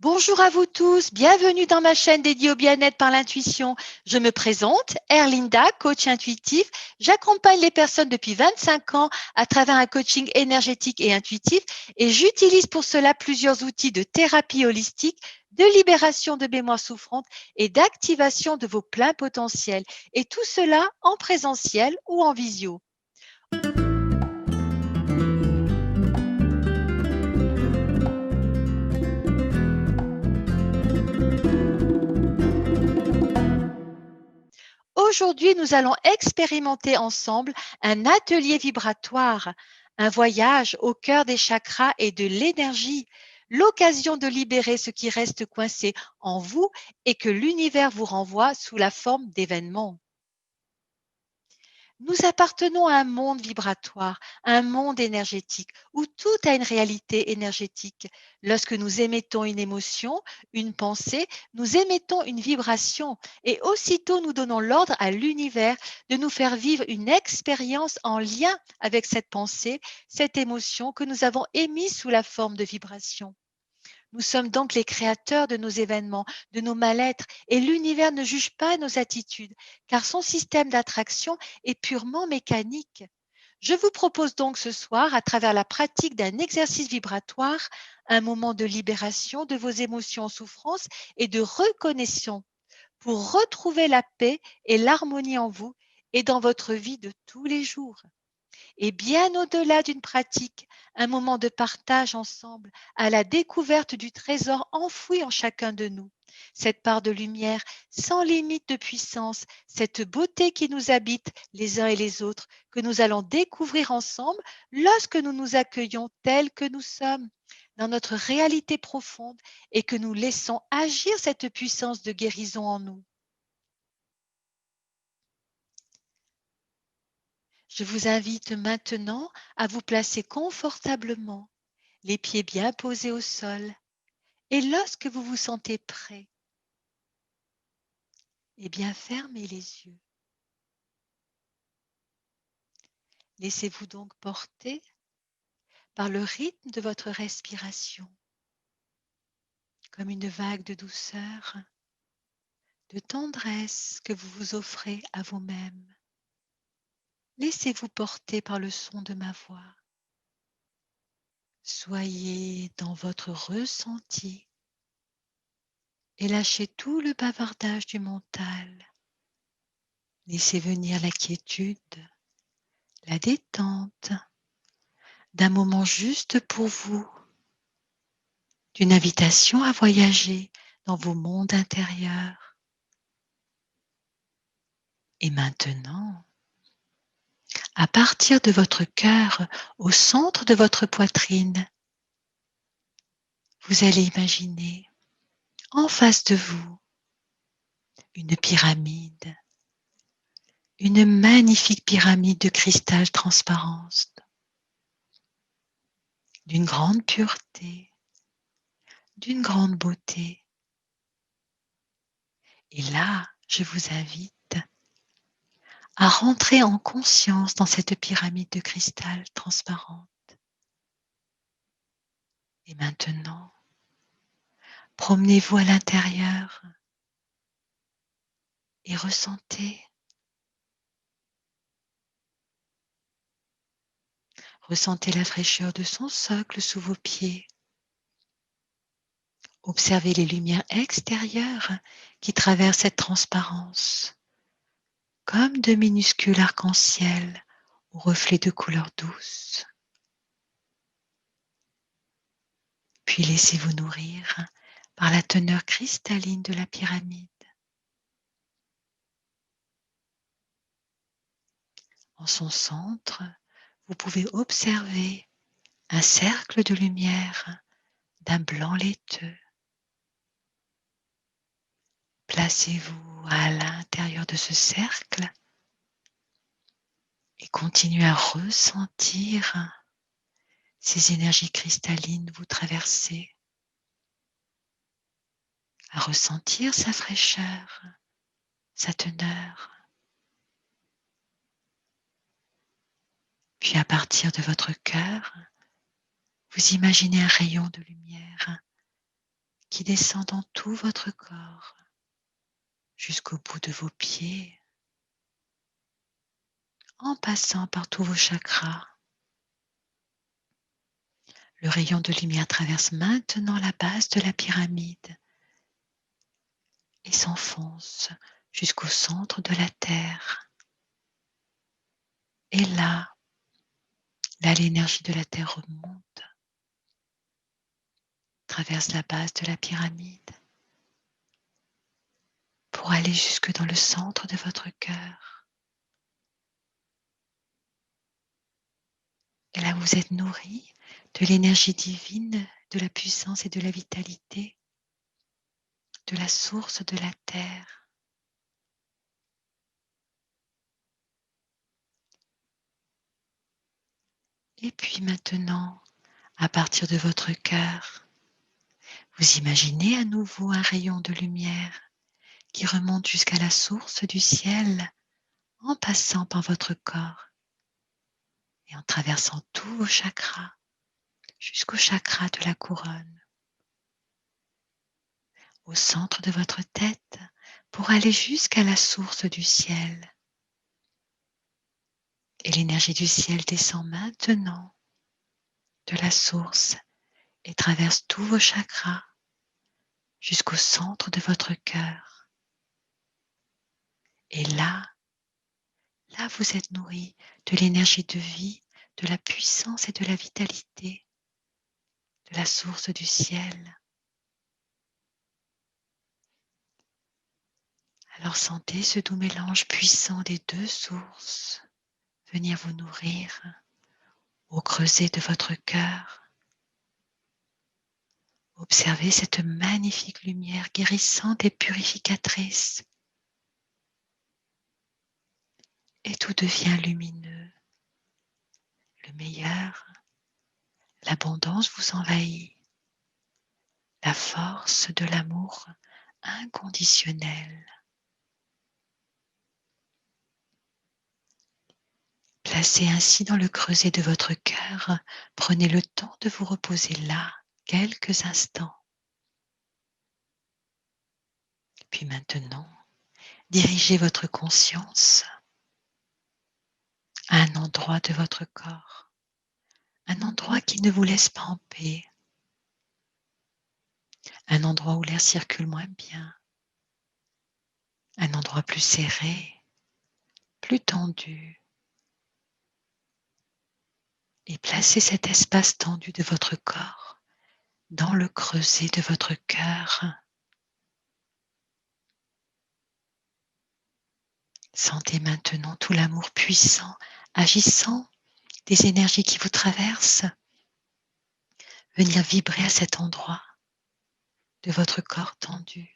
Bonjour à vous tous, bienvenue dans ma chaîne dédiée au bien-être par l'intuition. Je me présente, Erlinda, coach intuitif. J'accompagne les personnes depuis 25 ans à travers un coaching énergétique et intuitif et j'utilise pour cela plusieurs outils de thérapie holistique, de libération de mémoire souffrante et d'activation de vos pleins potentiels. Et tout cela en présentiel ou en visio. Aujourd'hui, nous allons expérimenter ensemble un atelier vibratoire, un voyage au cœur des chakras et de l'énergie, l'occasion de libérer ce qui reste coincé en vous et que l'univers vous renvoie sous la forme d'événements. Nous appartenons à un monde vibratoire, un monde énergétique, où tout a une réalité énergétique. Lorsque nous émettons une émotion, une pensée, nous émettons une vibration et aussitôt nous donnons l'ordre à l'univers de nous faire vivre une expérience en lien avec cette pensée, cette émotion que nous avons émise sous la forme de vibration. Nous sommes donc les créateurs de nos événements, de nos mal-être, et l'univers ne juge pas nos attitudes, car son système d'attraction est purement mécanique. Je vous propose donc ce soir, à travers la pratique d'un exercice vibratoire, un moment de libération de vos émotions en souffrance et de reconnaissance pour retrouver la paix et l'harmonie en vous et dans votre vie de tous les jours. Et bien au-delà d'une pratique, un moment de partage ensemble à la découverte du trésor enfoui en chacun de nous. Cette part de lumière sans limite de puissance, cette beauté qui nous habite les uns et les autres, que nous allons découvrir ensemble lorsque nous nous accueillons tels que nous sommes, dans notre réalité profonde et que nous laissons agir cette puissance de guérison en nous. Je vous invite maintenant à vous placer confortablement, les pieds bien posés au sol. Et lorsque vous vous sentez prêt, eh bien fermez les yeux. Laissez-vous donc porter par le rythme de votre respiration, comme une vague de douceur, de tendresse que vous vous offrez à vous-même. Laissez-vous porter par le son de ma voix. Soyez dans votre ressenti et lâchez tout le bavardage du mental. Laissez venir la quiétude, la détente d'un moment juste pour vous, d'une invitation à voyager dans vos mondes intérieurs. Et maintenant, à partir de votre cœur, au centre de votre poitrine, vous allez imaginer en face de vous une pyramide, une magnifique pyramide de cristal transparence, d'une grande pureté, d'une grande beauté. Et là, je vous invite à rentrer en conscience dans cette pyramide de cristal transparente. Et maintenant, promenez-vous à l'intérieur et ressentez la fraîcheur de son socle sous vos pieds. Observez les lumières extérieures qui traversent cette transparence, comme de minuscules arcs-en-ciel aux reflets de couleurs douces. Puis laissez-vous nourrir par la teneur cristalline de la pyramide. En son centre, vous pouvez observer un cercle de lumière d'un blanc laiteux. Placez-vous à l'intérieur de ce cercle et continuez à ressentir ces énergies cristallines vous traverser, à ressentir sa fraîcheur, sa teneur. Puis à partir de votre cœur, vous imaginez un rayon de lumière qui descend dans tout votre corps, jusqu'au bout de vos pieds, en passant par tous vos chakras. Le rayon de lumière traverse maintenant la base de la pyramide et s'enfonce jusqu'au centre de la Terre. Et là, l'énergie de la Terre remonte, traverse la base de la pyramide pour aller jusque dans le centre de votre cœur. Et là, vous êtes nourri de l'énergie divine, de la puissance et de la vitalité, de la source de la Terre. Et puis maintenant, à partir de votre cœur, vous imaginez à nouveau un rayon de lumière qui remonte jusqu'à la source du ciel en passant par votre corps et en traversant tous vos chakras jusqu'au chakra de la couronne, au centre de votre tête pour aller jusqu'à la source du ciel. Et l'énergie du ciel descend maintenant de la source et traverse tous vos chakras jusqu'au centre de votre cœur. Et là, vous êtes nourri de l'énergie de vie, de la puissance et de la vitalité de la source du ciel. Alors sentez ce doux mélange puissant des deux sources venir vous nourrir au creuset de votre cœur. Observez cette magnifique lumière guérissante et purificatrice. Et tout devient lumineux. Le meilleur, l'abondance vous envahit. La force de l'amour inconditionnel. Placé ainsi dans le creuset de votre cœur, prenez le temps de vous reposer là quelques instants. Puis maintenant, dirigez votre conscience à un endroit de votre corps, un endroit qui ne vous laisse pas en paix, un endroit où l'air circule moins bien, un endroit plus serré, plus tendu. Et placez cet espace tendu de votre corps dans le creuset de votre cœur. Sentez maintenant tout l'amour puissant, agissant, des énergies qui vous traversent, venir vibrer à cet endroit de votre corps tendu.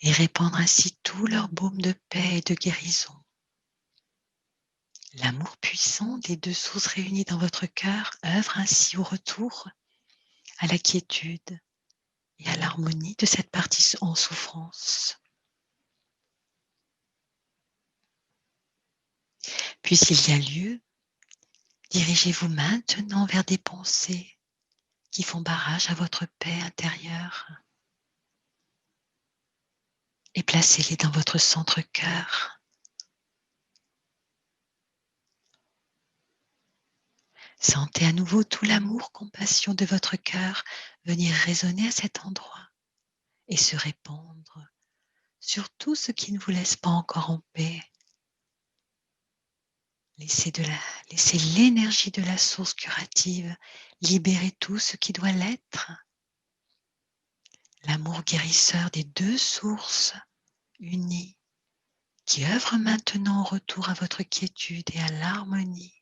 Et répandre ainsi tout leur baume de paix et de guérison. L'amour puissant des deux sources réunies dans votre cœur œuvre ainsi au retour à la quiétude et à l'harmonie de cette partie en souffrance. Puis s'il y a lieu, dirigez-vous maintenant vers des pensées qui font barrage à votre paix intérieure et placez-les dans votre centre-cœur. Sentez à nouveau tout l'amour, compassion de votre cœur venir résonner à cet endroit et se répandre sur tout ce qui ne vous laisse pas encore en paix. Laissez l'énergie de la source curative libérer tout ce qui doit l'être. L'amour guérisseur des deux sources unies qui œuvre maintenant au retour à votre quiétude et à l'harmonie.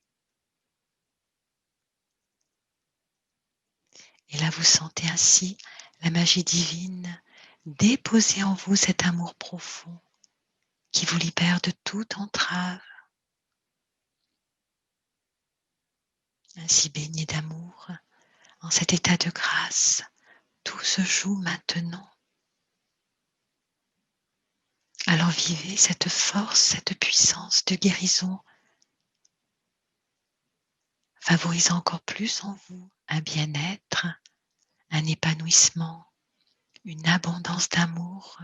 Et là, vous sentez ainsi la magie divine déposer en vous cet amour profond qui vous libère de toute entrave. Ainsi baigné d'amour, en cet état de grâce, tout se joue maintenant. Alors vivez cette force, cette puissance de guérison favorisant encore plus en vous un bien-être, un épanouissement, une abondance d'amour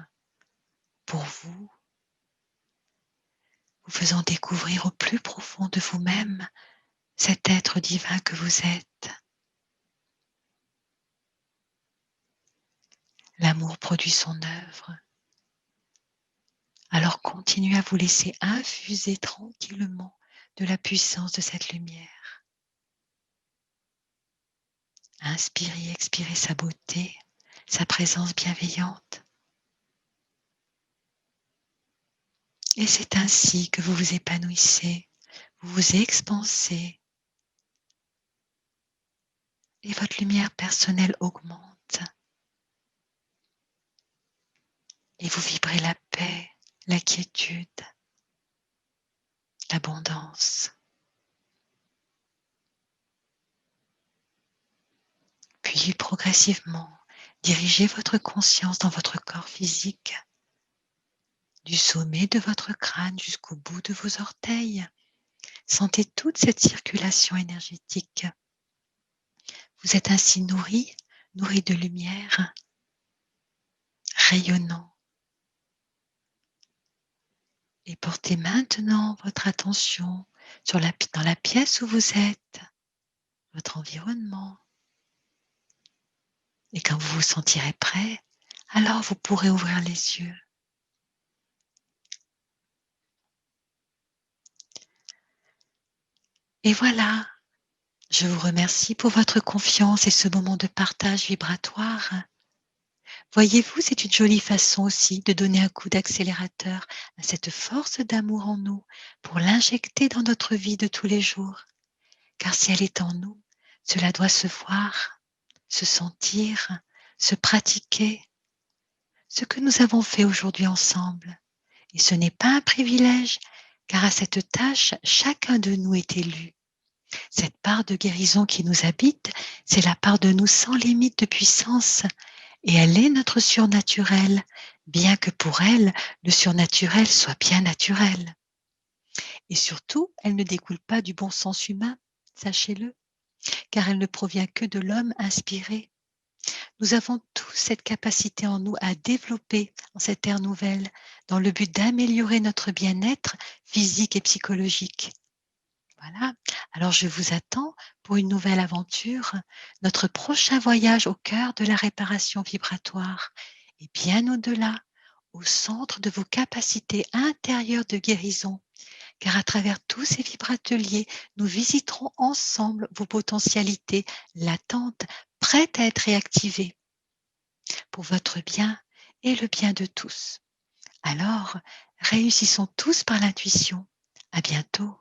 pour vous, vous faisant découvrir au plus profond de vous-même cet être divin que vous êtes. L'amour produit son œuvre. Alors continuez à vous laisser infuser tranquillement de la puissance de cette lumière. Inspirez, expirez sa beauté, sa présence bienveillante. Et c'est ainsi que vous vous épanouissez, vous vous expansez et votre lumière personnelle augmente. Et vous vibrez la paix, la quiétude, l'abondance. Puis progressivement, dirigez votre conscience dans votre corps physique, du sommet de votre crâne jusqu'au bout de vos orteils. Sentez toute cette circulation énergétique. Vous êtes ainsi nourri de lumière, rayonnant. Et portez maintenant votre attention dans la pièce où vous êtes, votre environnement. Et quand vous vous sentirez prêt, alors vous pourrez ouvrir les yeux. Et voilà, je vous remercie pour votre confiance et ce moment de partage vibratoire. Voyez-vous, c'est une jolie façon aussi de donner un coup d'accélérateur à cette force d'amour en nous pour l'injecter dans notre vie de tous les jours. Car si elle est en nous, cela doit se voir, se sentir, se pratiquer. Ce que nous avons fait aujourd'hui ensemble. Et ce n'est pas un privilège, car à cette tâche, chacun de nous est élu. Cette part de guérison qui nous habite, c'est la part de nous sans limite de puissance. Et elle est notre surnaturel, bien que pour elle, le surnaturel soit bien naturel. Et surtout, elle ne découle pas du bon sens humain, sachez-le, car elle ne provient que de l'homme inspiré. Nous avons tous cette capacité en nous à développer en cette ère nouvelle, dans le but d'améliorer notre bien-être physique et psychologique. Voilà, alors je vous attends pour une nouvelle aventure, notre prochain voyage au cœur de la réparation vibratoire et bien au-delà, au centre de vos capacités intérieures de guérison, car à travers tous ces vibrateliers, nous visiterons ensemble vos potentialités latentes, prêtes à être réactivées pour votre bien et le bien de tous. Alors, réussissons tous par l'intuition. À bientôt.